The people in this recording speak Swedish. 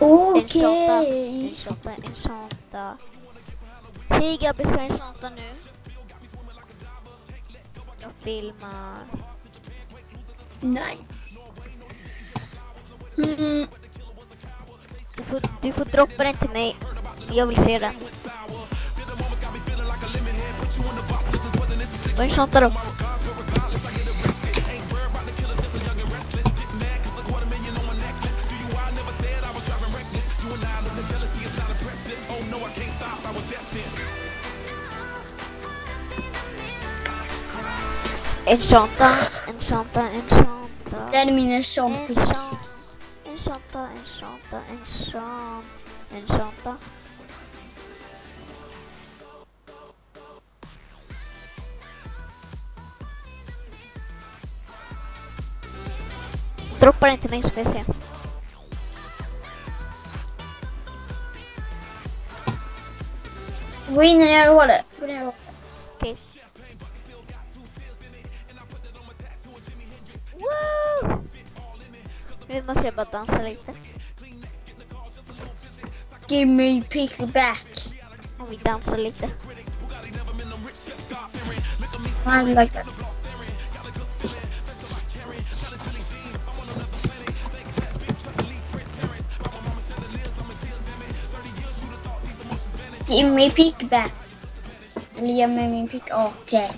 Okej. En shanta. Hej grabbar, ska en shanta nu? Jag filmar. Nice. Du får droppa den till mig. Jag vill se den. Vad är en shanta då? En shanta. Det är mina shanta. En shanta. Droppa den till mig så får jag se. Gå in i det här hålet. Okej. Wow! Nu måste jag bara dansa lite. Give me pick back. Om vi dansar lite. I like that. Give me pick back. Eller ge mig min pick. Okej.